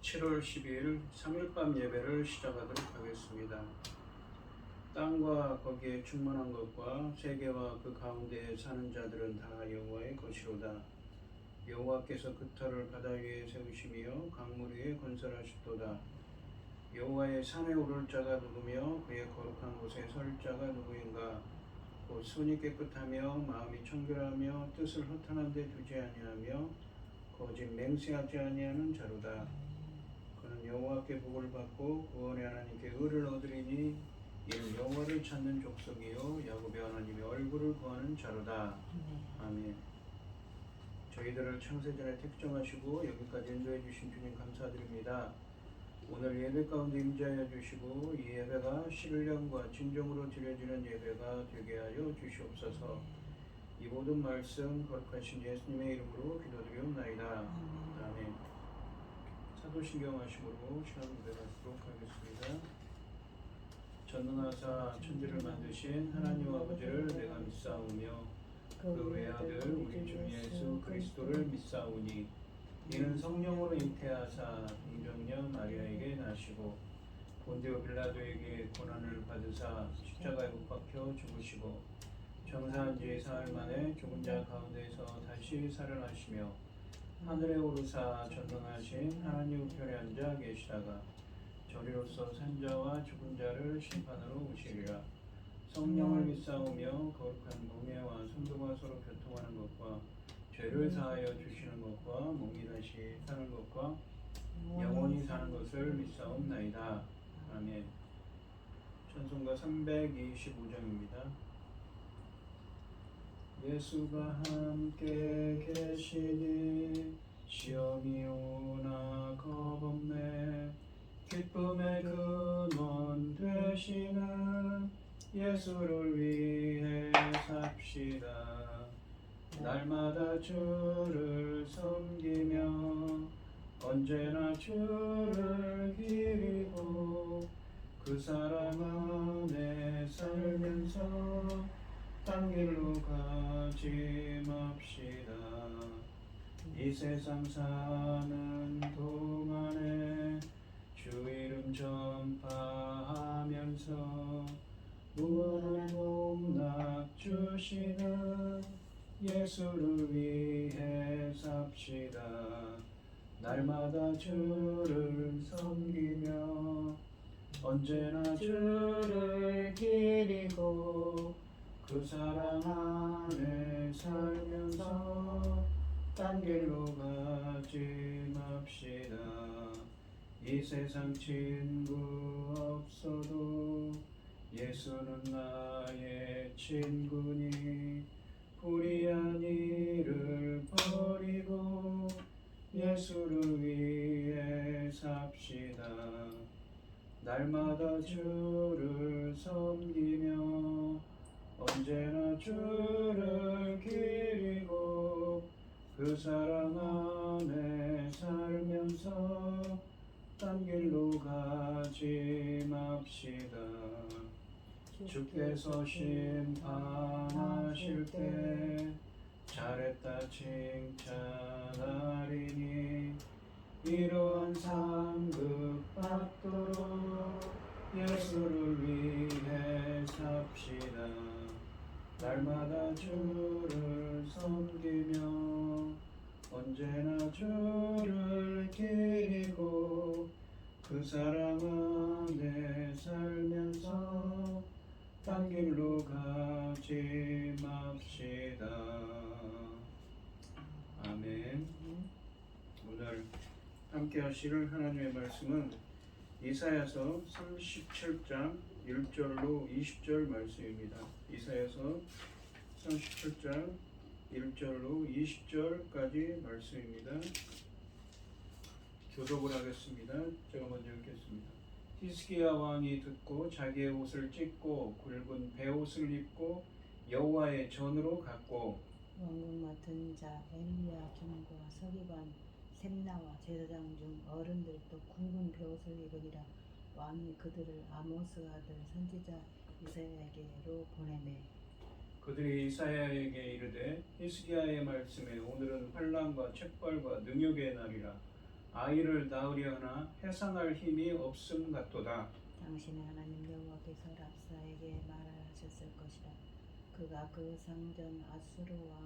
7월 12일 3일밤 예배를 시작하도록 하겠습니다. 땅과 거기에 충만한 것과 세계와 그 가운데에 사는 자들은 다 여호와의 것이로다. 여호와께서 그 터를 바다 위에 세우시며 강물 위에 건설하셨도다. 여호와의 산에 오를 자가 누구며 그의 거룩한 곳에 설 자가 누구인가? 곧 손이 깨끗하며 마음이 청결하며 뜻을 허탄한 데 두지 아니하며 거짓 맹세하지 아니하는 자로다. 그는 여호와께 복을 받고 구원의 하나님께 의를 얻으리니 이는 여호와를 찾는 족속이요 야곱의 하나님의 얼굴을 구하는 자로다. 아멘. 저희들을 창세전에 택정하시고 여기까지 인도해 주신 주님 감사드립니다. 오늘 예배 가운데 임재하여 주시고 이 예배가 신령과 진정으로 드려지는 예배가 되게 하여 주시옵소서. 이 모든 말씀 거룩하신 예수님의 이름으로 기도드리옵나이다. 아멘. 사도신경 하심으로 시간 배우도록 하겠습니다. 전능하사 천지를 만드신 하나님 아버지를 내가 믿사오며 그 외아들 우리 주 예수 그리스도를 믿사오니 이는 성령으로 잉태하사 동정녀 마리아에게 나시고 본디오 빌라도에게 고난을 받으사 십자가에 못 박혀 죽으시고 장사한 지 사흘 만에 죽은 자 가운데서 다시 살아나시며 하늘에 오르사 전능하신 하나님 우편에 앉아 계시다가 저리로서 산자와 죽은 자를 심판으로 오시리라. 성령을 믿사오며 거룩한 공예와 성도가 서로 교통하는 것과 죄를 사하여 주시는 것과 몸이 다시 사는 것과 영원히 사는 것을 믿사옵나이다. 아멘. 찬송가 325장입니다. 예수가 함께 계시니 시험이 오나 겁없네. 기쁨의 근원 되시는 예수를 위해 삽시다. 날마다 주를 섬기며 언제나 주를 기리고 그 사랑 안에 살면서 딴 길로 가지 맙시다. 이 세상 사는 동안에 주 이름 전파하면서 무한한 복락 주시는 예수를 위해 삽시다. 날마다 주를 섬기며 언제나 주를 기리고 그 사랑 안에 살면서 딴 길로 가지 맙시다. 이 세상 친구 없어도 예수는 나의 친구니 불의한 일을 버리고 예수를 위해 삽시다. 날마다 주를 섬기며 언제나 주를 기리고 그 사랑 안에 살면서 딴 길로 가지 맙시다. 주께서 심판하실 때 잘했다 칭찬하리니 이러한 상급 받도록 예수를 위해 삽시다. 날마다 주를 섬기며 언제나 주를 기리고 그 사랑 안에 살면서 딴 길로 가지 맙시다. 아멘. 오늘 함께 하실 하나님의 말씀은 이사야서 37장 1절로 20절 말씀입니다. 이사야서 37장 1절로 20절까지 말씀입니다. 교독을 하겠습니다. 제가 먼저 읽겠습니다. 히스기야 왕이 듣고 자기의 옷을 찢고 굵은 베옷을 입고 여호와의 전으로 갔고 왕궁 맡은 자 엘리야김과 서기관 셈나와 제사장 중 어른들도 굵은 베옷을 입으리라. 왕이 그들을 아모스 아들 선지자 이사야에게로 보내매 그들이 이사야에게 이르되 히스기야의 말씀에 오늘은 환난과 책벌과 능욕의 날이라. 아이를 낳으려 하나 해산할 힘이 없음 같도다. 당신의 하나님 여호와께서 랍사에게 말하셨을 것이다. 그가 그 상전 아수르 왕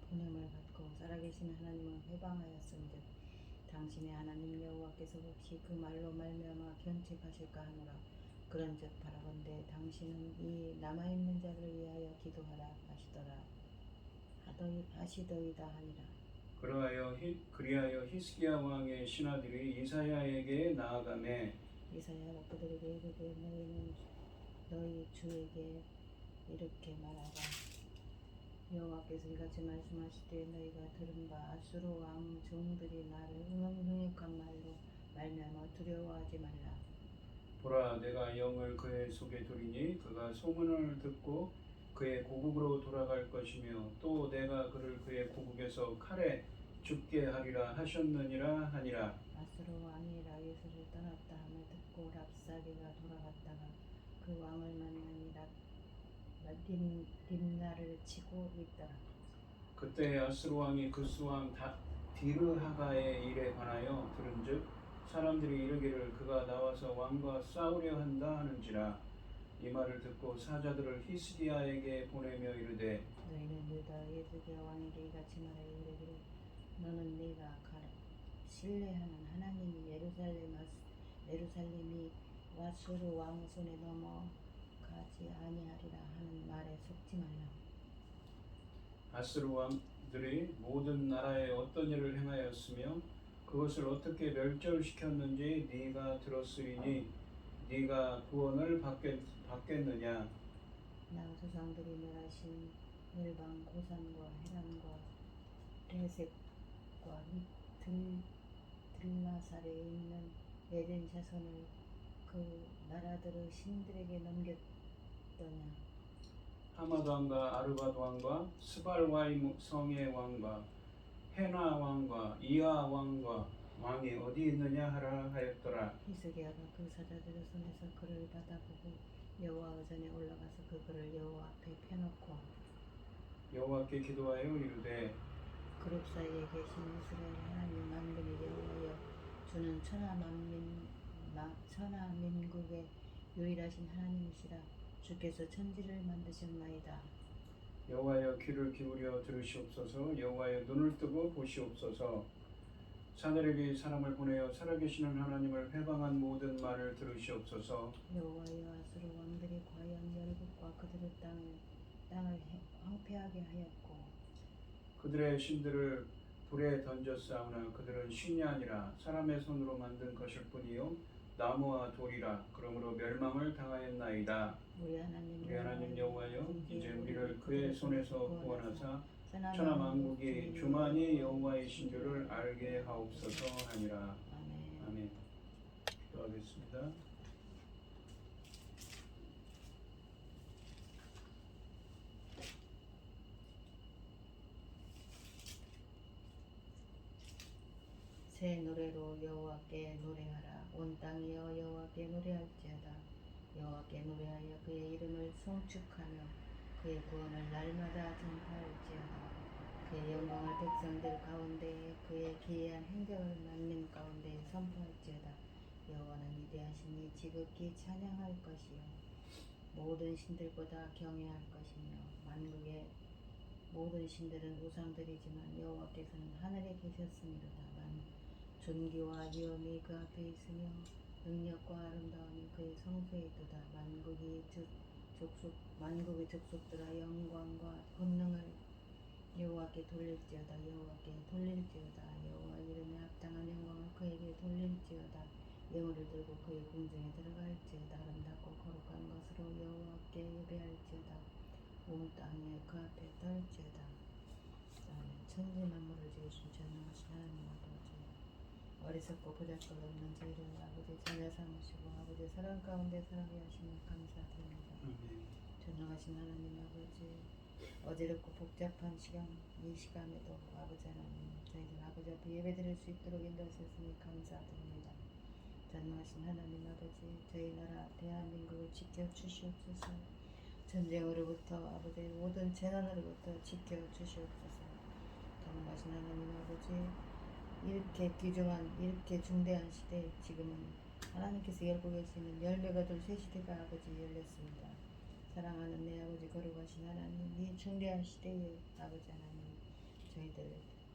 보냄을 받고 살아계신 하나님을 회방하였음즉 당신의 하나님 여호와께서 혹시 그 말로 말미암아 견책하실까 하노라. 그런즉 바라건대 당신은 이 남아있는 자를 위하여 기도하라 하시더이다 하니라. 그리하여 히스기야 왕의 신하들이 이사야에게 나아가매 이사야가 그들에게 이르되 너희는 너희 주에게 이렇게 말하라. 여호와께서 이같이 말씀하시되 너희가 들은 바 아수르 왕 종들이 나를 흥역한 말로 말미암아 두려워하지 말라. 보라, 내가 영을 그의 속에 두리니 그가 소문을 듣고 그의 고국으로 돌아갈 것이며 또 내가 그를 그의 고국에서 칼에 죽게 하리라 하셨느니라 하니라. 아수르 왕이 라게스를 떠났다 함을 듣고 랍사게가 돌아갔다가 그 왕을 만나니 림나를 치고 있더라. 그때 아스루 왕이 그스 왕 디르하가의 일에 관하여 들은즉 사람들이 이르기를 그가 나와서 왕과 싸우려 한다 하는지라. 이 말을 듣고 사자들을 히스기야에게 보내며 이르되 너희는 유다 예수기야 왕에게 이같이 말하여 이르기를 너는 네가 신뢰하는 하나님이 예루살렘이 와수르 왕 손에 넘어가지 아니하리라 하는 말에 속지 말라. 아스루 왕들이 모든 나라에 어떤 일을 행하였으며 그것을 어떻게 멸절시켰는지 네가 들었으리니 네가 구원을 받겠느냐. 나 조상들이 멸하신 열방 고산과 헤람과 레셉과 들라살에 있는 에덴 자손을 그 나라들의 신들에게 넘겼더냐. 하마드 왕과 아르바드 왕과 스발와임 성의 왕과 헤나 왕과 이하 왕이 어디 있느냐 하라 하였더라. 히스기야가 그 사자들의 손에서 그를 받아보고 여호와 의전에 올라가서 그 글을 여호와 앞에 펴놓고 여호와께 기도하여 이르되 그룹 사이에 계신 이스라엘 하나님 만군의 여호와여 주는 천하민국의 유일하신 하나님이시라. 주께서 천지를 만드셨나이다. 여호와여 귀를 기울여 들으시옵소서. 여호와여 눈을 뜨고 보시옵소서. 사내에게 사람을 보내어 살아계시는 하나님을 회방한 모든 말을 들으시옵소서. 여호와여 아수르 왕들이 과연 열국과 그들의 땅을 황폐하게 하였고 그들의 신들을 불에 던졌사오나 그들은 신이 아니라 사람의 손으로 만든 것일 뿐이요 나무와 돌이라. 그러므로 멸망을 당하였나이다. 우리 하나님 여호와여 이제 우리를 그의 손에서 구원하사 천하 천하 만국이 주만이 여호와이신 줄을 알게 하옵소서 하니라. 아멘. 아멘. 기도하겠습니다. 새 노래로 여호와께 노래하라. 온 땅이여 여호와께 노래할지어다. 여호와께 노래하여 그의 이름을 송축하며 그의 구원을 날마다 전파할지어다. 그의 영광을 백성들 가운데에 그의 기이한 행적을 만민 가운데 선포할지어다. 여호와는 위대하시니 지극히 찬양할 것이요 모든 신들보다 경외할 것이며 만국의 모든 신들은 우상들이지만 여호와께서는 하늘에 계셨음이로다. 존귀와 위엄이 그 앞에 있으며 능력과 아름다움이 그의 성소에 있도다. 만국의 족속들아 영광과 권능을 여호와께 돌릴지어다. 여호와께 돌릴지어다. 여호와 이름에 합당한 영광을 그에게 돌릴지어다. 영혼을 들고 그의 궁중에 들어갈지어다. 아름답고 거룩한 것으로 여호와께 예배할지어다. 온 땅에 그 앞에 떨지어다. 천지 만물을 지으신 전능하신 하나님 아버지, 어리석고 보잘것없는 저희를 아버지 자녀 삼으시고 아버지 사랑 가운데 살게 하시니 감사드립니다. 전능하신 하나님 아버지, 어지럽고 복잡한 이 시간에도 아버지 하나님 저희들 아버지 앞에 예배드릴 수 있도록 인도하셨으니 감사드립니다. 전능하신 하나님 아버지, 저희 나라 대한민국을 지켜주시옵소서. 전쟁으로부터 아버지 모든 재난으로부터 지켜주시옵소서. 전능하신 하나님 아버지, 이렇게 귀중한 이렇게 중대한 시대에 지금은 하나님께서 열고 계시는 열매가 될 새 시대가 아버지 열렸습니다. 사랑하는 내 아버지 거룩하신 하나님, 이 중대한 시대에 아버지 하나님 저희들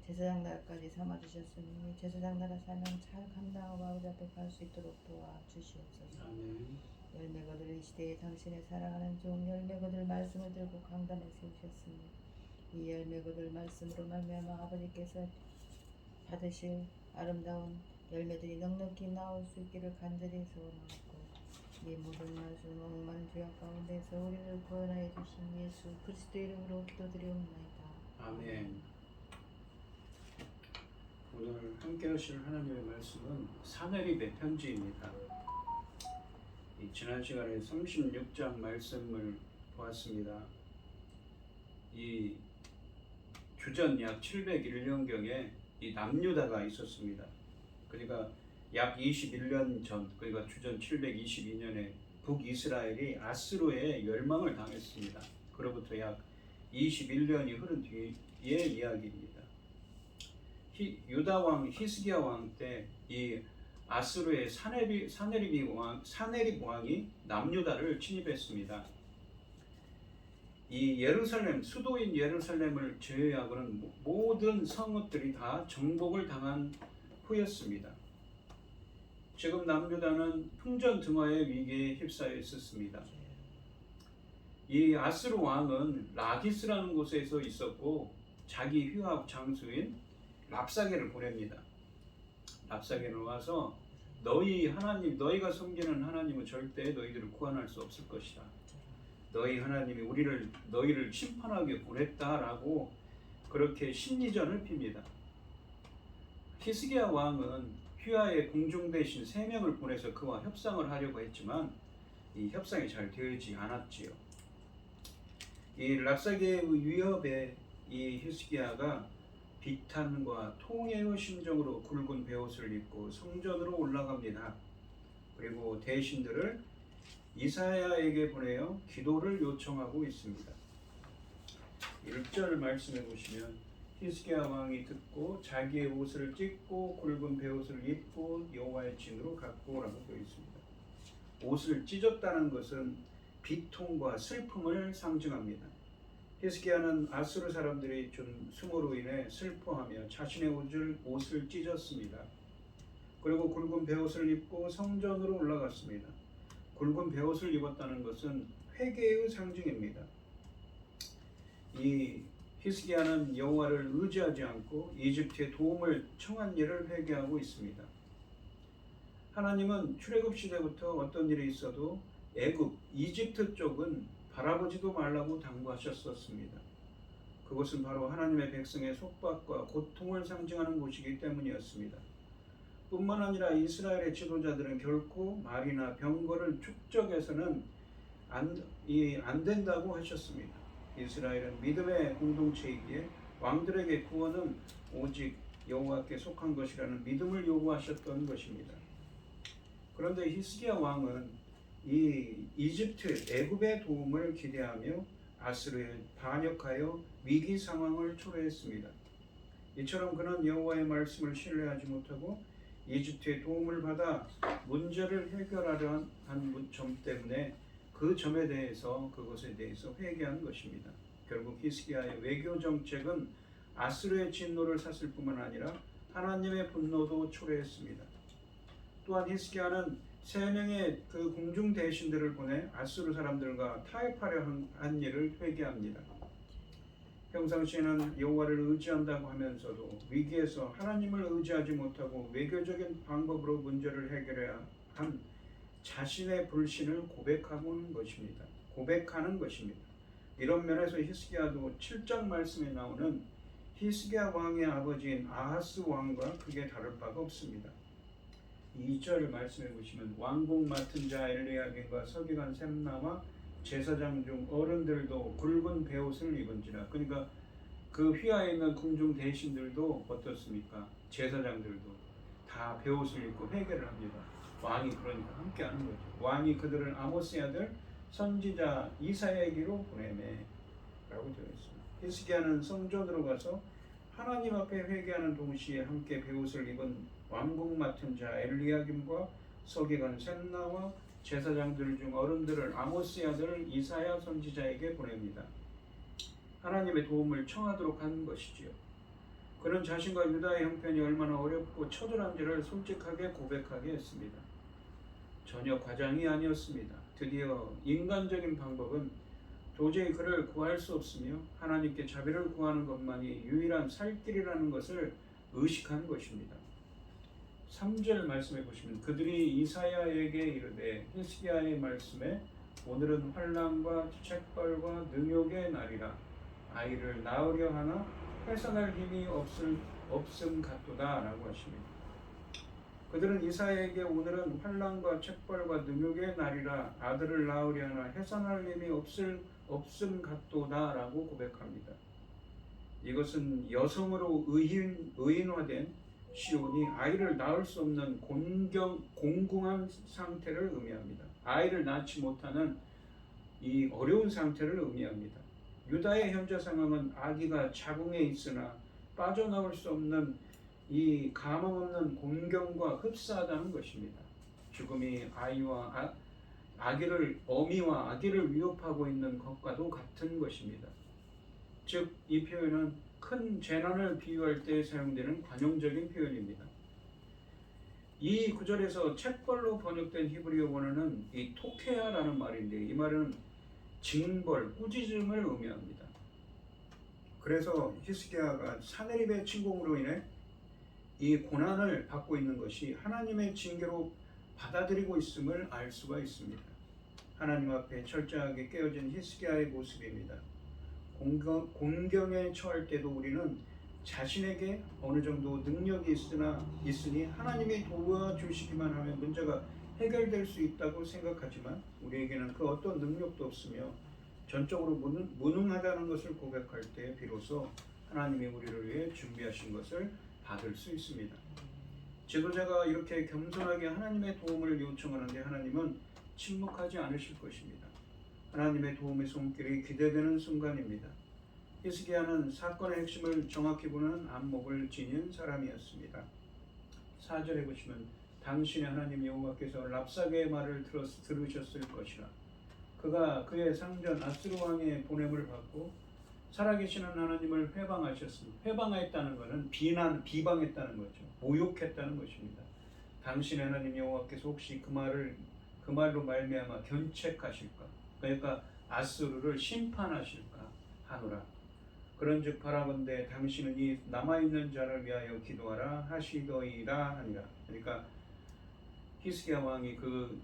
제사장 나라까지 삼아주셨으니 제사장 나라 사명 잘 감당하고 아버지 앞에 갈 수 있도록 도와주시옵소서. 아멘. 열매 거둘 이 시대에 당신의 사랑하는 종 열매 거둘 말씀을 들고 강단에 세우셨으니 이 열매 거둘 말씀으로 말미암아 아버지께서 받으실 아름다운 열매들이 넉넉히 나올 수 있기를 간절히 소원하고 이 모든 말씀 목마른 죄악 가운데서 우리를 구원하여 주신 예수 그리스도 이름으로 기도드리옵나이다. 아멘. 오늘 함께 하실 하나님의 말씀은 사내립의 편지입니다. 지난 시간에 36장 말씀을 보았습니다. 이 주전 약 701년경에 이 남유다가 있었습니다. 그러니까 약 21년 전, 그러니까 주전 722년에 북이스라엘이 아스로에 멸망을 당했습니다. 그로부터 약 21년이 흐른 뒤의 이야기입니다. 유다 왕 히스기야 왕 때 이 아스로의 사네립 왕이 남유다를 침입했습니다. 이 예루살렘, 수도인 예루살렘을 제외하고는 모든 성읍들이 다 정복을 당한 후였습니다. 지금 남유다는 풍전등화의 위기에 휩싸여 있었습니다. 이 아스로 왕은 라기스라는 곳에서 있었고 자기 휴학 장소인 랍사게를 보냅니다. 랍사게를 와서 너희가 섬기는 하나님은 절대 너희들을 구원할 수 없을 것이다. 너희 하나님이 너희를 심판하게 보냈다라고 그렇게 심리전을 핍니다. 히스기야 왕은 휘하의 공중 대신 3명을 보내서 그와 협상을 하려고 했지만 이 협상이 잘 되지 않았지요. 이 랍사게의 위협에 이 히스기야가 비탄과 통회의 심정으로 굵은 베옷을 입고 성전으로 올라갑니다. 그리고 대신들을 이사야에게 보내어 기도를 요청하고 있습니다. 1절 말씀해 보시면 히스기야 왕이 듣고 자기의 옷을 찢고 굵은 베옷을 입고 여호와의 진으로 갔고라고 되어 있습니다. 옷을 찢었다는 것은 비통과 슬픔을 상징합니다. 히스기야는 아수르 사람들이 준 수모로 인해 슬퍼하며 자신의 옷을 찢었습니다. 그리고 굵은 베옷을 입고 성전으로 올라갔습니다. 굵은 베옷을 입었다는 것은 회개의 상징입니다. 이 히스기야는 여호와를 의지하지 않고 이집트의 도움을 청한 일을 회개하고 있습니다. 하나님은 출애굽 시대부터 어떤 일이 있어도 이집트 쪽은 바라보지도 말라고 당부하셨었습니다. 그것은 바로 하나님의 백성의 속박과 고통을 상징하는 곳이기 때문이었습니다. 뿐만 아니라 이스라엘의 지도자들은 결코 말이나 병거를 축적해서는 안 된다고 하셨습니다. 이스라엘은 믿음의 공동체이기에 왕들에게 구원은 오직 여호와께 속한 것이라는 믿음을 요구하셨던 것입니다. 그런데 히스기야 왕은 애굽의 도움을 기대하며 아스르에 반역하여 위기 상황을 초래했습니다. 이처럼 그는 여호와의 말씀을 신뢰하지 못하고 이집트의 도움을 받아 문제를 해결하려 한 점 때문에 그것에 대해서 회개한 것입니다. 결국 히스기야의 외교 정책은 아스르의 진노를 샀을 뿐만 아니라 하나님의 분노도 초래했습니다. 또한 히스기야는 3명의 그 공중 대신들을 보내 아수르 사람들과 타협하려 한 일을 회개합니다. 평상시에는 여호와를 의지한다고 하면서도 위기에서 하나님을 의지하지 못하고 외교적인 방법으로 문제를 해결해야 한 자신의 불신을 고백하는 것입니다. 이런 면에서 히스기야도 7장 말씀에 나오는 히스기야 왕의 아버지인 아하스 왕과 크게 다를 바가 없습니다. 2절 말씀해 보시면 왕궁 맡은 자 엘리야긴과 서기관 셈나와 제사장 중 어른들도 굵은 베옷을 입은지라. 그러니까 그 휘하에 있는 궁중 대신들도 어떻습니까? 제사장들도 다 베옷을 입고 회개를 합니다. 왕이 그러니까 함께하는 거죠. 왕이 그들을 아모스의 아들 선지자 이사야에게로 보내매 라고 되어 있습니다. 히스기야는 성전으로 가서 하나님 앞에 회개하는 동시에 함께 베옷을 입은 왕궁 맡은 자 엘리야김과 서기관 셈나와 제사장들 중 어른들을 아모스의 아들 이사야 선지자에게 보냅니다. 하나님의 도움을 청하도록 하는 것이지요. 그는 자신과 유다의 형편이 얼마나 어렵고 처절한지를 솔직하게 고백하게 했습니다. 전혀 과장이 아니었습니다. 드디어 인간적인 방법은 도저히 그를 구할 수 없으며 하나님께 자비를 구하는 것만이 유일한 살 길이라는 것을 의식한 것입니다. 3절 말씀해 보시면 그들이 이사야에게 이르되 히스기야의 말씀에 오늘은 환난과 책벌과 능욕의 날이라 아이를 낳으려 하나 해산할 힘이 없음 같도다 라고 하십니다. 그들은 이사야에게 오늘은 환난과 책벌과 능욕의 날이라 아들을 낳으려 하나 해산할 힘이 없음 같도다 라고 고백합니다. 이것은 여성으로 의인화된 시온이 아이를 낳을 수 없는 공궁한 상태를 의미합니다. 아이를 낳지 못하는 이 어려운 상태를 의미합니다. 유다의 현재 상황은 아기가 자궁에 있으나 빠져나올 수 없는 이 가망 없는 곤경과 흡사하다는 것입니다. 죽음이 어미와 아기를 위협하고 있는 것과도 같은 것입니다. 즉, 이 표현은 큰 재난을 비유할 때 사용되는 관용적인 표현입니다. 이 구절에서 책벌로 번역된 히브리어 원어는 이 토케아라는 말인데 이 말은 징벌, 꾸짖음을 의미합니다. 그래서 히스기야가 사네립의 침공으로 인해 이 고난을 받고 있는 것이 하나님의 징계로 받아들이고 있음을 알 수가 있습니다. 하나님 앞에 철저하게 깨어진 히스기야의 모습입니다. 공경에 처할 때도 우리는 자신에게 어느 정도 능력이 있으니 하나님이 도와주시기만 하면 문제가 해결될 수 있다고 생각하지만 우리에게는 그 어떤 능력도 없으며 전적으로 무능하다는 것을 고백할 때 비로소 하나님이 우리를 위해 준비하신 것을 받을 수 있습니다. 지도자가 이렇게 겸손하게 하나님의 도움을 요청하는데 하나님은 침묵하지 않으실 것입니다. 하나님의 도움의 손길이 기대되는 순간입니다. 히스기야는 사건의 핵심을 정확히 보는 안목을 지닌 사람이었습니다. 4절에 보시면 당신의 하나님 여호와께서 랍사게의 말을 들으셨을 것이라. 그가 그의 상전 아스루 왕의 보냄을 받고 살아계시는 하나님을 회방하셨습니다. 회방했다는 것은 비방했다는 거죠. 모욕했다는 것입니다. 당신의 하나님 여호와께서 혹시 그 말로 말미암아 견책하실까? 그러니까 아스루를 심판하실까 하노라. 그런즉 바라본대 당신은 이 남아있는 자를 위하여 기도하라 하시더이다 하니라. 그러니까 히스기야 왕이 그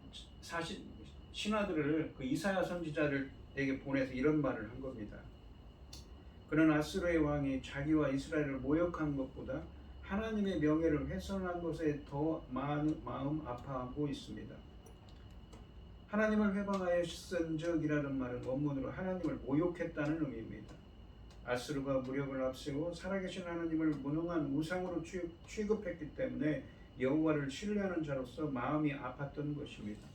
신하들을 그 이사야 선지자들에게 보내서 이런 말을 한 겁니다. 그는 아스루의 왕이 자기와 이스라엘을 모욕한 것보다 하나님의 명예를 훼손한 것에 더 마음 아파하고 있습니다. 하나님을 회방하여 쓴적이라는 말은 원문으로 하나님을 모욕했다는 의미입니다. 아스루가 무력을 앞세워 살아계신 하나님을 무능한 우상으로 취급했기 때문에 여호와를 신뢰하는 자로서 마음이 아팠던 것입니다.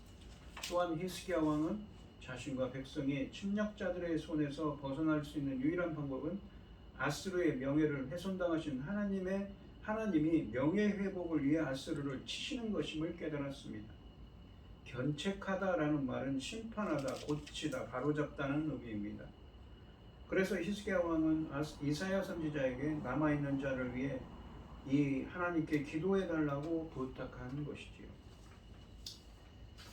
또한 히스기야 왕은 자신과 백성이 침략자들의 손에서 벗어날 수 있는 유일한 방법은 아스루의 명예를 훼손당하신 하나님이 명예 회복을 위해 아스루를 치시는 것임을 깨달았습니다. 견책하다라는 말은 심판하다, 고치다, 바로잡다는 의미입니다. 그래서 히스기야 왕은 이사야 선지자에게 남아있는 자를 위해 이 하나님께 기도해달라고 부탁한 것이지요.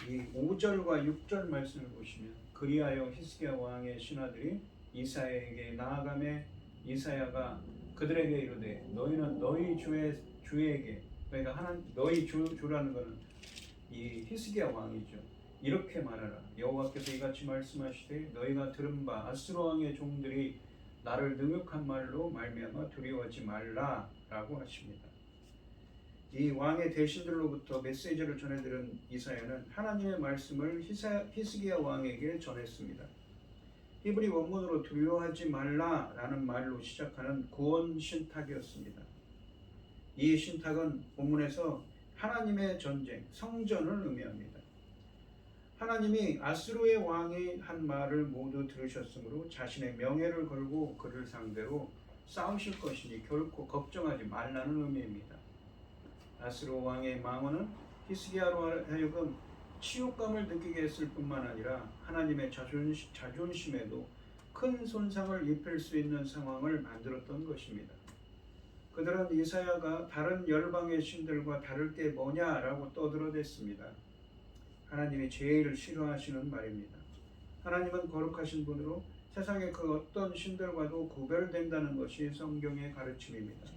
이 5절과 6절 말씀을 보시면 그리하여 히스기야 왕의 신하들이 이사야에게 나아가매 이사야가 그들에게 이르되 너희는 너희 주에게 그러니까 너희 주라는 것은 이 히스기야 왕이죠. 이렇게 말하라. 여호와께서 이같이 말씀하시되 너희가 들은 바 아스루 왕의 종들이 나를 능욕한 말로 말미암아 두려워하지 말라라고 하십니다. 이 왕의 대신들로부터 메시지를 전해들은 이사야는 하나님의 말씀을 히스기야 왕에게 전했습니다. 히브리 원문으로 두려워하지 말라라는 말로 시작하는 구원 신탁이었습니다. 이 신탁은 본문에서 하나님의 전쟁, 성전을 의미합니다. 하나님이 아스루의 왕이 한 말을 모두 들으셨으므로 자신의 명예를 걸고 그를 상대로 싸우실 것이니 결코 걱정하지 말라는 의미입니다. 아스로 왕의 망언은 히스기야로 하여금 치욕감을 느끼게 했을 뿐만 아니라 하나님의 자존심에도 큰 손상을 입힐 수 있는 상황을 만들었던 것입니다. 그들은 이사야가 다른 열방의 신들과 다를 게 뭐냐라고 떠들어댔습니다. 하나님이 제일 싫어하시는 말입니다. 하나님은 거룩하신 분으로 세상의 그 어떤 신들과도 구별된다는 것이 성경의 가르침입니다.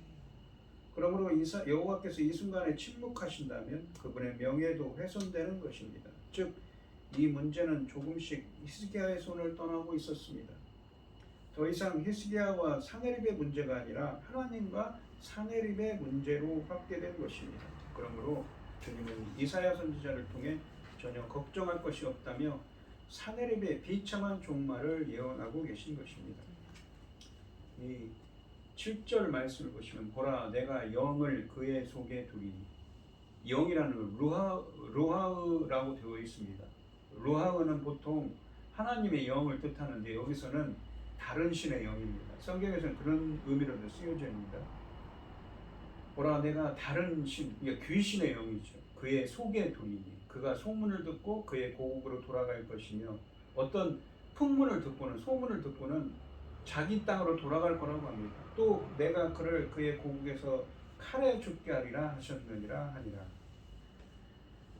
그러므로 여호와께서 이 순간에 침묵하신다면 그분의 명예도 훼손되는 것입니다. 즉, 이 문제는 조금씩 히스기야의 손을 떠나고 있었습니다. 더 이상 히스기야와 사네립의 문제가 아니라 하나님과 사네립의 문제로 확대된 것입니다. 그러므로 주님은 이사야 선지자를 통해 전혀 걱정할 것이 없다며 사네립의 비참한 종말을 예언하고 계신 것입니다. 이 7절 말씀을 보시면 보라 내가 영을 그의 속에 두리니, 영이라는 건 루하으라고 되어 있습니다. 루하으는 보통 하나님의 영을 뜻하는데 여기서는 다른 신의 영입니다. 성경에서는 그런 의미로도 쓰여져 있습니다. 보라 내가 다른 신, 그러니까 귀신의 영이죠. 그의 속에 두리니, 그가 소문을 듣고 그의 고국으로 돌아갈 것이며, 어떤 풍문을 듣고는 소문을 듣고는 자기 땅으로 돌아갈 거라고 합니다. 또 내가 그를 그의 고국에서 칼에 죽게 하리라 하셨느니라 하니라.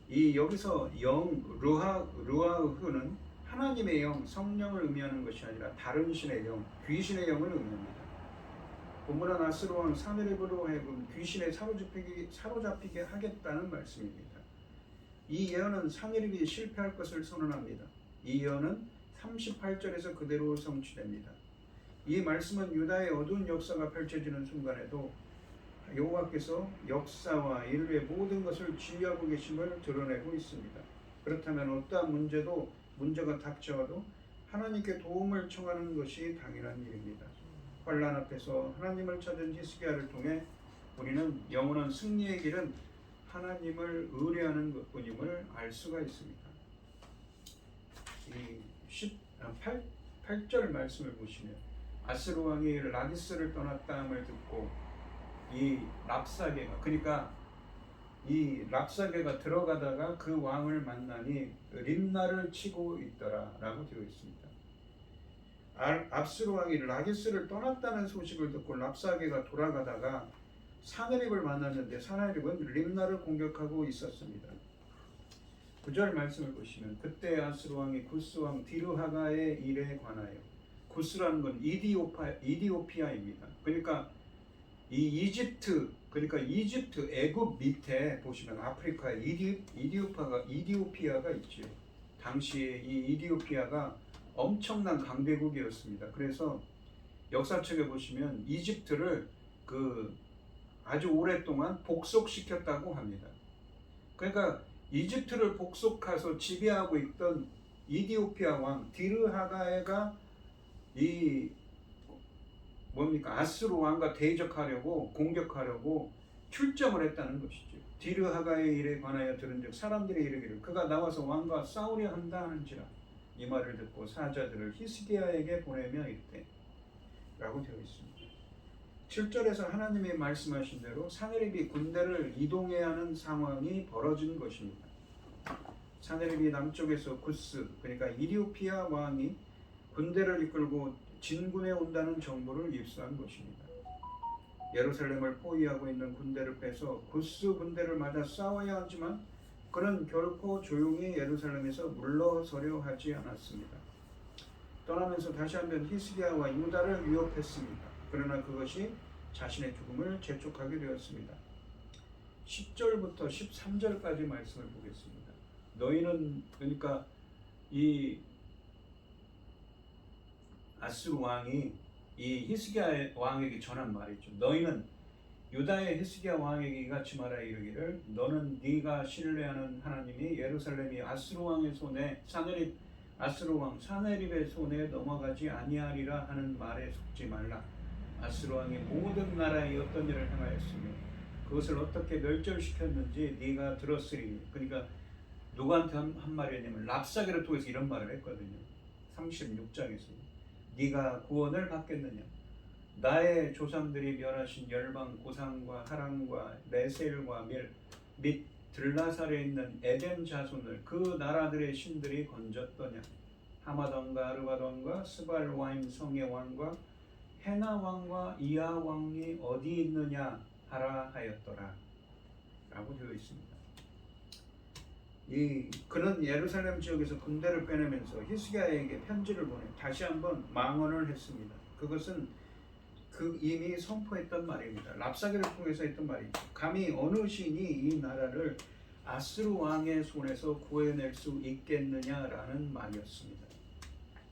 이 여기서 영 루아흐는 하나님의 영, 성령을 의미하는 것이 아니라 다른 신의 영, 귀신의 영을 의미합니다. 본문은 아스로 왕 사네립으로 하여금 귀신에 사로잡히게 하겠다는 말씀입니다. 이 예언은 사네립이 실패할 것을 선언합니다. 이 예언은 38절에서 그대로 성취됩니다. 이 말씀은 유다의 어두운 역사가 펼쳐지는 순간에도 여호와께서 역사와 인류의 모든 것을 지휘하고 계심을 드러내고 있습니다. 그렇다면 어떠한 문제가 닥쳐와도 하나님께 도움을 청하는 것이 당연한 일입니다. 환난 앞에서 하나님을 찾은 히스기야를 통해 우리는 영원한 승리의 길은 하나님을 의뢰하는 것뿐임을 알 수가 있습니다. 이 8절 말씀을 보시면 아스로 왕이 라기스를 떠났다함을 듣고 이 랍사게가, 그러니까 이 랍사게가 들어가다가 그 왕을 만나니 림나를 치고 있더라 라고 되어 있습니다. 압스로 왕이 라기스를 떠났다는 소식을 듣고 랍사게가 돌아가다가 사네립을 만났는데 사네립은 림나를 공격하고 있었습니다. 9절 말씀을 보시면 그때 아스로 왕이 구스 왕 디르하가의 일에 관하여, 구스라는 건 이디오피아입니다. 그러니까 이 이집트 애굽 밑에 보시면 아프리카에 이디오피아가 있죠. 당시에 이 이디오피아가 엄청난 강대국이었습니다. 그래서 역사책에 보시면 이집트를 아주 오랫동안 복속시켰다고 합니다. 그러니까 이집트를 복속해서 지배하고 있던 이디오피아 왕 디르하가에가 아스로 왕과 대적하려고 공격하려고 출정을 했다는 것이죠. 디르하가의 일에 관하여 들은즉 사람들이 이르기를 그가 나와서 왕과 싸우려 한다 하는지라. 이 말을 듣고 사자들을 히스기야에게 보내며 이르되 라고 되어 있습니다. 7절에서 하나님이 말씀하신 대로 사네립이 군대를 이동해야 하는 상황이 벌어진 것입니다. 사네립이 남쪽에서 구스, 그러니까 이디오피아 왕이 군대를 이끌고 진군해 온다는 정보를 입수한 것입니다. 예루살렘을 포위하고 있는 군대를 빼서 구스 군대를 맞아 싸워야 하지만 그는 결코 조용히 예루살렘에서 물러서려 하지 않았습니다. 떠나면서 다시 한번 히스기야와 유다를 위협했습니다. 그러나 그것이 자신의 죽음을 재촉하게 되었습니다. 10절부터 13절까지 말씀을 보겠습니다. 너희는, 그러니까 이 아스루 왕이 이 히스기야 왕에게 전한 말이죠. 너희는 유다의 히스기야 왕에게 이같이 말하 이르기를 너는 네가 신뢰하는 하나님이 예루살렘이 아스루 왕의 손에 아스루 왕 사네립의 손에 넘어가지 아니하리라 하는 말에 속지 말라. 아스루 왕이 모든 나라에 어떤 일을 행하였으며 그것을 어떻게 멸절시켰는지 네가 들었으리니. 그러니까 누구한테 한 말이냐면 랍사게를 통해서 이런 말을 했거든요. 36장에서 네가 구원을 받겠느냐, 나의 조상들이 멸하신 열방 고산과 하란과 레셀과 및 들라살에 있는 에덴 자손을 그 나라들의 신들이 건졌더냐. 하마돈과 아르바돈과 스발와임 성의 왕과 헤나 왕과 이하 왕이 어디 있느냐 하라 하였더라 라고 되어 있습니다. 그는 예루살렘 지역에서 군대를 빼내면서 히스기야에게 편지를 보내 다시 한번 망언을 했습니다. 그것은 이미 선포했던 말입니다. 랍사게를 통해서 했던 말이죠. 감히 어느 신이 이 나라를 아스루 왕의 손에서 구해낼 수 있겠느냐라는 말이었습니다.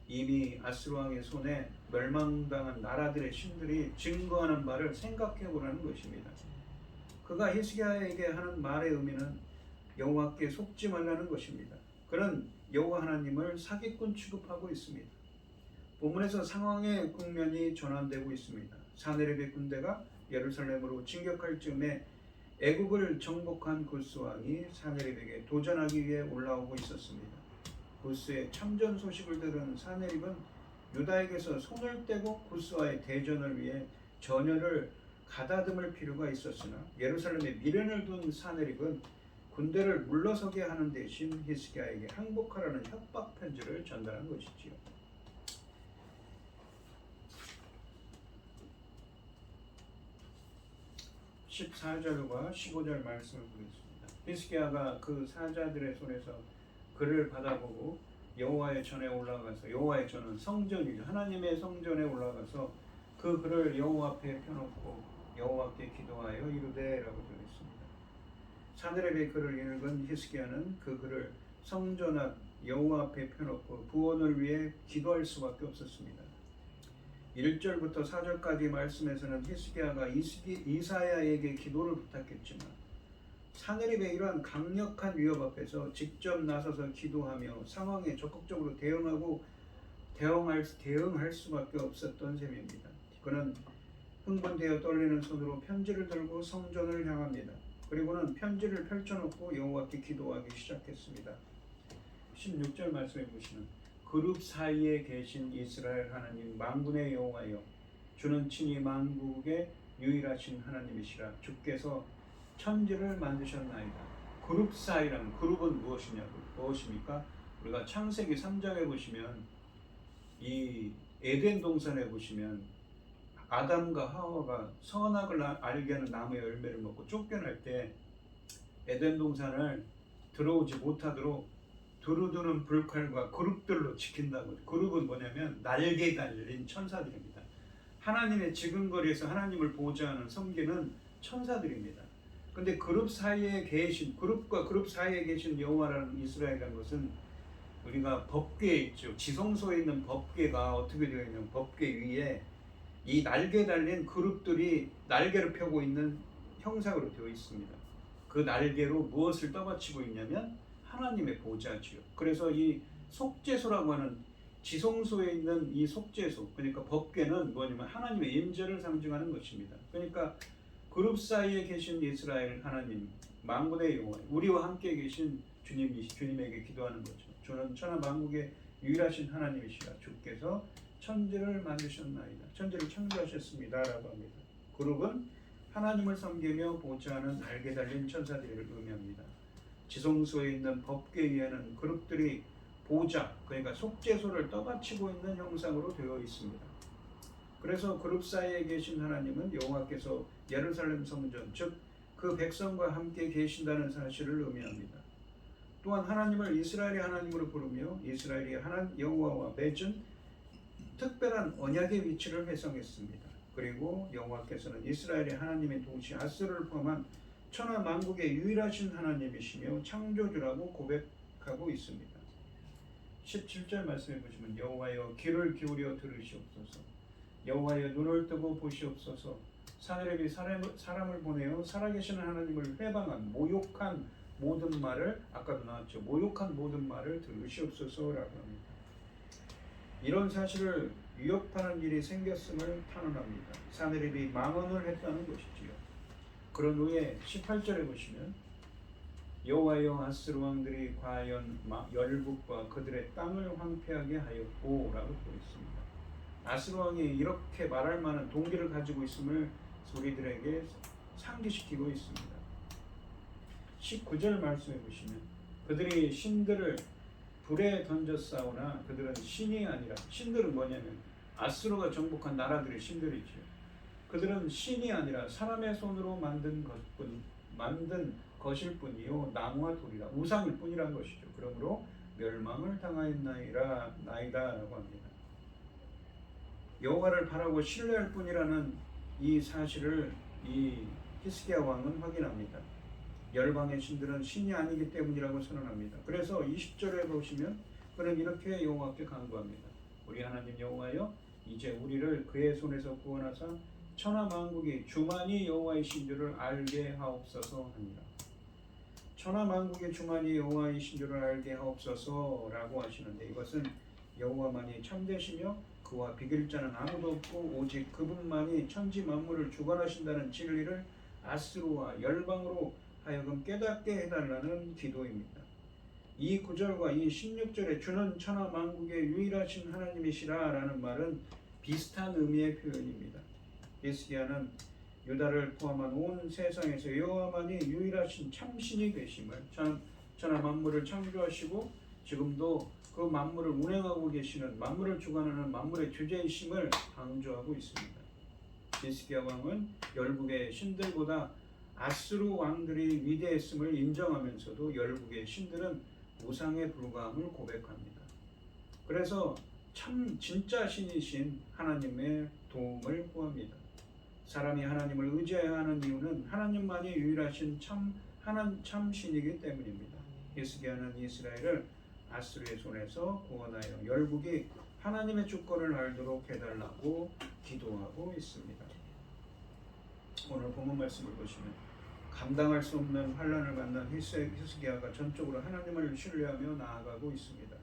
이미 아스루 왕의 손에 멸망당한 나라들의 신들이 증거하는 바를 생각해 보라는 것입니다. 그가 히스기야에게 하는 말의 의미는 여호와께 속지 말라는 것입니다. 그는 여호와 하나님을 사기꾼 취급하고 있습니다. 본문에서 상황의 국면이 전환되고 있습니다. 사네립의 군대가 예루살렘으로 진격할 즈음에 애국을 정복한 구스 왕이 사네립에게 도전하기 위해 올라오고 있었습니다. 구스의 참전 소식을 들은 사네립은 유다에게서 손을 떼고 구스와의 대전을 위해 전열을 가다듬을 필요가 있었으나 예루살렘에 미련을 둔 사네립은 군대를 물러서게 하는 대신 히스기야에게 항복하라는 협박 편지를 전달한 것이지요. 14절과 15절 말씀을 보겠습니다. 히스기야가 그 사자들의 손에서 글을 받아보고 여호와의 전에 올라가서, 여호와의 전은 성전이죠. 하나님의 성전에 올라가서 그 글을 여호와 앞에 펴놓고 여호와께 기도하여 이르되라고 되어 있습니다. 사네립의 글을 읽은 히스기야는 그 글을 성전 앞 여호와 앞에 펴놓고 구원을 위해 기도할 수밖에 없었습니다. 1절부터 4절까지 말씀에서는 히스기야가 이사야에게 기도를 부탁했지만 사네립의 이러한 강력한 위협 앞에서 직접 나서서 기도하며 상황에 적극적으로 대응할 수밖에 없었던 셈입니다. 그는 흥분되어 떨리는 손으로 편지를 들고 성전을 향합니다. 그리고는 편지를 펼쳐놓고 여호와께 기도하기 시작했습니다. 16절 말씀해 보시면 그룹 사이에 계신 이스라엘 하나님 만군의 여호와여, 주는 친히 만국의 유일하신 하나님이시라. 주께서 천지를 만드셨나이다. 그룹 사이라는 그룹은 무엇입니까? 우리가 창세기 3장에 보시면 이 에덴 동산에 보시면 아담과 하와가 선악을 알게 하는 나무의 열매를 먹고 쫓겨날 때 에덴 동산을 들어오지 못하도록 두루두는 불칼과 그룹들로 지킨다고. 그룹은 뭐냐면 날개 달린 천사들입니다. 하나님의 지근거리에서 하나님을 보호하는 섬기는 천사들입니다. 근데 그룹 사이에 계신, 그룹과 그룹 사이에 계신 여호와라는 이스라엘이라는 것은 우리가 법궤에 있죠. 지성소에 있는 법궤가 어떻게 되어 있냐면 법궤 위에 이 날개 달린 그룹들이 날개를 펴고 있는 형상으로 되어 있습니다. 그 날개로 무엇을 떠받치고 있냐면 하나님의 보좌지요. 그래서 이 속죄소라고 하는 지성소에 있는 이 속죄소, 그러니까 법궤는 뭐냐면 하나님의 임재를 상징하는 것입니다. 그러니까 그룹 사이에 계신 이스라엘 하나님, 만군의 여호와, 우리와 함께 계신 주님에게 기도하는 거죠. 주는 천하 만국의 유일하신 하나님이시라. 주께서 천지를 만드셨나이다. 천지를 창조하셨습니다라고 합니다. 그룹은 하나님을 섬기며 보좌하는 날개 달린 천사들을 의미합니다. 지성소에 있는 법궤 위에는 그룹들이 보좌, 그러니까 속죄소를 떠받치고 있는 형상으로 되어 있습니다. 그래서 그룹 사이에 계신 하나님은 여호와께서 예루살렘 성전, 즉 그 백성과 함께 계신다는 사실을 의미합니다. 또한 하나님을 이스라엘의 하나님으로 부르며 이스라엘이 여호와와 맺은 특별한 언약의 위치를 회상했습니다. 그리고 여호와께서는 이스라엘의 하나님인 동시에 아스르를 포함한 천하 만국의 유일하신 하나님이시며 창조주라고 고백하고 있습니다. 17절 말씀해 보시면 여호와여 귀를 기울여 들으시옵소서. 여호와여 눈을 뜨고 보시옵소서. 사네립이 사람을 보내어 살아계시는 하나님을 회방한 모욕한 모든 말을, 아까도 나왔죠. 모욕한 모든 말을 들으시옵소서라고 합니다. 이런 사실을 위협하는 일이 생겼음을 탄원합니다. 사네립이 망언을 했다는 것이지요. 그런 후에 18절에 보시면 여호와여 아스루 왕들이 과연 열국과 그들의 땅을 황폐하게 하였고 라고 되어 있습니다. 아스로 왕이 이렇게 말할 만한 동기를 가지고 있음을 우리들에게 상기시키고 있습니다. 19절 말씀해 보시면 그들이 신들을 불에 던져 싸우나 그들은 신이 아니라, 신들은 뭐냐면 아스로가 정복한 나라들의 신들이죠. 그들은 신이 아니라 사람의 손으로 만든 것일 뿐이요 나무와 돌이라, 우상일 뿐이란 것이죠. 그러므로 멸망을 당하였나이다라고 합니다. 여호와를 바라고 신뢰할 뿐이라는 이 사실을 이 히스기야 왕은 확인합니다. 열방의 신들은 신이 아니기 때문이라고 선언합니다. 그래서 20절에 보시면 그는 이렇게 여호와께 간구합니다. 우리 하나님 여호와여, 이제 우리를 그의 손에서 구원하사 천하 만국이 주만이 여호와이신 줄을 알게 하옵소서 하니라. 천하 만국의 주만이 여호와이신 줄을 알게 하옵소서라고 하시는데, 이것은 여호와만이 참되시며 그와 비길 자는 아무도 없고 오직 그분만이 천지 만물을 주관하신다는 진리를 아스루와 열방으로 하여금 깨닫게 해달라는 기도입니다. 이 9절과 이 16절에 주는 천하 만국의 유일하신 하나님이시라 라는 말은 비슷한 의미의 표현입니다. 히스기야는 유다를 포함한 온 세상에서 여호와만이 유일하신 참신이 되심을, 천하 만물을 창조하시고 지금도 그 만물을 운행하고 계시는, 만물을 주관하는 만물의 주제이심을 강조하고 있습니다. 히스기야 왕은 열국의 신들보다 아스루 왕들이 위대했음을 인정하면서도 열국의 신들은 우상에 불과함을 고백합니다. 그래서 진짜 신이신 하나님의 도움을 구합니다. 사람이 하나님을 의지해야 하는 이유는 하나님만이 유일하신 참 신이기 때문입니다. 히스기야는 이스라엘을 아스루의 손에서 구원하여 열국이 하나님의 주권을 알도록 해달라고 기도하고 있습니다. 오늘 본문 말씀을 보시면 감당할 수 없는 환난을 만난 히스기야가 전적으로 하나님을 신뢰하며 나아가고 있습니다.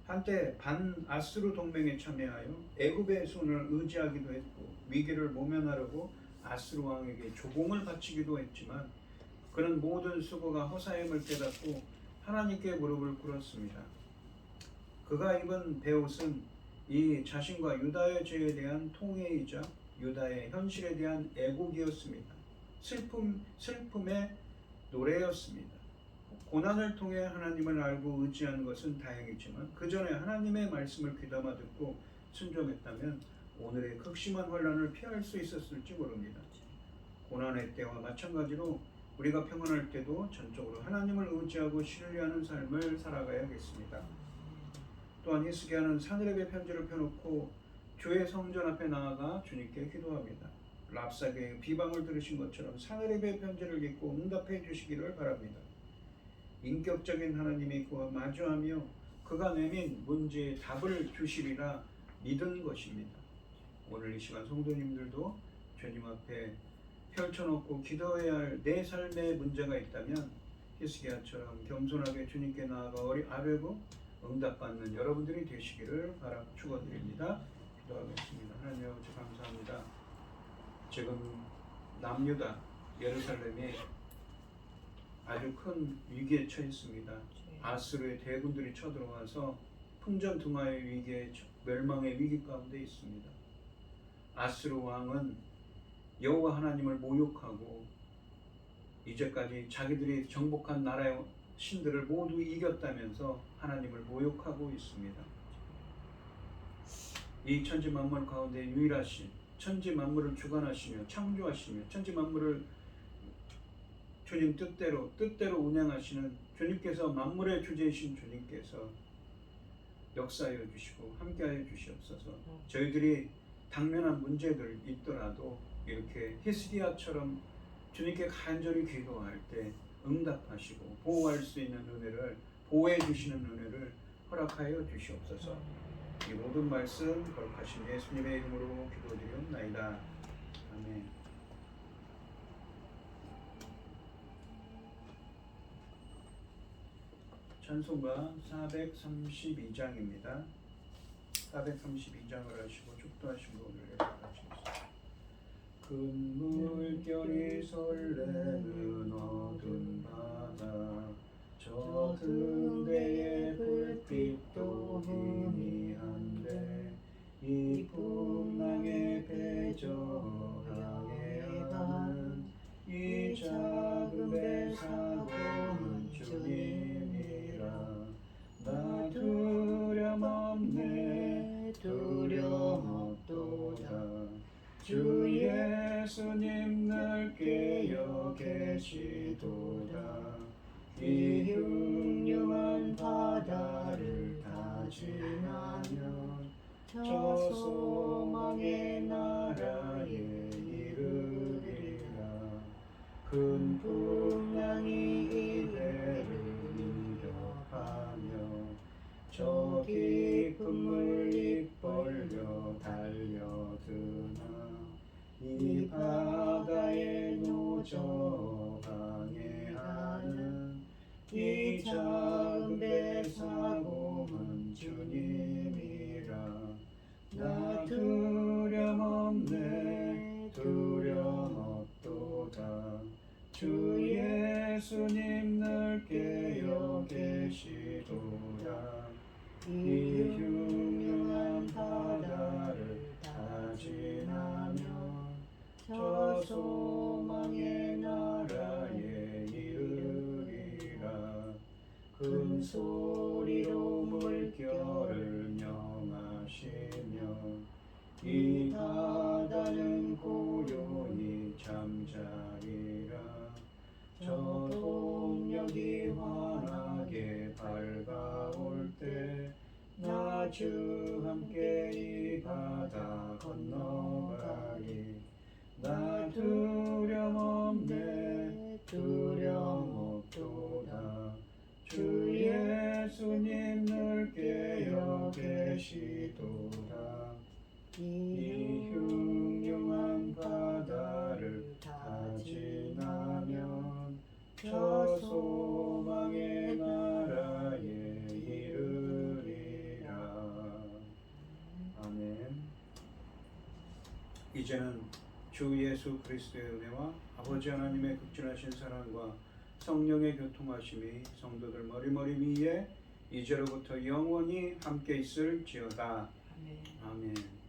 한때 반아스루 동맹에 참여하여 애굽의 손을 의지하기도 했고 위기를 모면하려고 아스루 왕에게 조공을 바치기도 했지만 그는 모든 수고가 허사임을 깨닫고 하나님께 무릎을 꿇었습니다. 그가 입은 베옷은 이 자신과 유다의 죄에 대한 통회이자 유다의 현실에 대한 애곡이었습니다. 슬픔의 노래였습니다. 고난을 통해 하나님을 알고 의지하는 것은 다행이지만 그 전에 하나님의 말씀을 귀담아 듣고 순종했다면 오늘의 극심한 환난을 피할 수 있었을지 모릅니다. 고난의 때와 마찬가지로 우리가 평안할 때도 전적으로 하나님을 의지하고 신뢰하는 삶을 살아가야겠습니다. 또한 히스기야는 사느라의 편지를 펴놓고 주의 성전 앞에 나아가 주님께 기도합니다. 랍사게의 비방을 들으신 것처럼 사느라의 편지를 읽고 응답해 주시기를 바랍니다. 인격적인 하나님이 그와 마주하며 그가 내민 문제에 답을 주시리라 믿은 것입니다. 오늘 이 시간 성도님들도 주님 앞에 펼쳐놓고 기도해야 할 내 삶의 문제가 있다면 히스기야처럼 겸손하게 주님께 나아가 아뢰고 응답받는 여러분들이 되시기를 축원드립니다. 기도하겠습니다. 하나님 아버지 감사합니다. 지금 남유다 예루살렘이 아주 큰 위기에 처했습니다. 아스루의 대군들이 쳐들어와서 풍전등화의 위기에, 멸망의 위기 가운데 있습니다. 아스루 왕은 여호와 하나님을 모욕하고 이제까지 자기들이 정복한 나라의 신들을 모두 이겼다면서 하나님을 모욕하고 있습니다. 이 천지 만물 가운데 유일하신, 천지 만물을 주관하시며 창조하시며 천지 만물을 주님 뜻대로 운행하시는 주님께서, 만물의 주제이신 주님께서 역사하여 주시고 함께하여 주시옵소서. 저희들이 당면한 문제들 있더라도 이렇게 히스기야처럼 주님께 간절히 기도할 때 응답하시고 보호할 수 있는 은혜를, 보호해 주시는 은혜를 허락하여 주시옵소서. 이 모든 말씀 거룩하신 예수님의 이름으로 기도드리옵나이다. 아멘. 찬송가 432장입니다. 432장을 하시고 축도하시고 오늘 예배하시겠습니다. 큰 물결이 설레는 어두운 바다, 저 등대의 불빛도 희미한데 이 계시도다. 이 흉흉한 바다를 다 지나면 저 소망의 나라에 이르리라. 큰 풍랑이 이 배를 위협하며 저 깊은 물 입벌려 달려드나 이 바다의 노저 방해하는 이 작은 배 사공은 주님이라. 나 두려움없네 두려움없도다. 주 예수님 늘 깨어 계시도다. 이 흉흉한 바다를 다 지나면 저 소망의 나라에 이르리라. 큰 소리로 물결을 명하시며 이 바다는 고요히 잠자리라. 저 동력이 환하게 밝아올 때 나 주 함께 이 바다 건너가리. 나 두려움없네 두려움없도다. 주 예수님 늘 깨어 계시도다. 이 흉흉한 바다를 다 지나면 저 소망의 나라에 이르리라. 아멘. 이제는 주 예수 그리스도의 은혜와 아버지 하나님의 극진하신 사랑과 성령의 교통하심이 성도들 머리머리 위에 이제로부터 영원히 함께 있을지어다. 아멘. 아멘.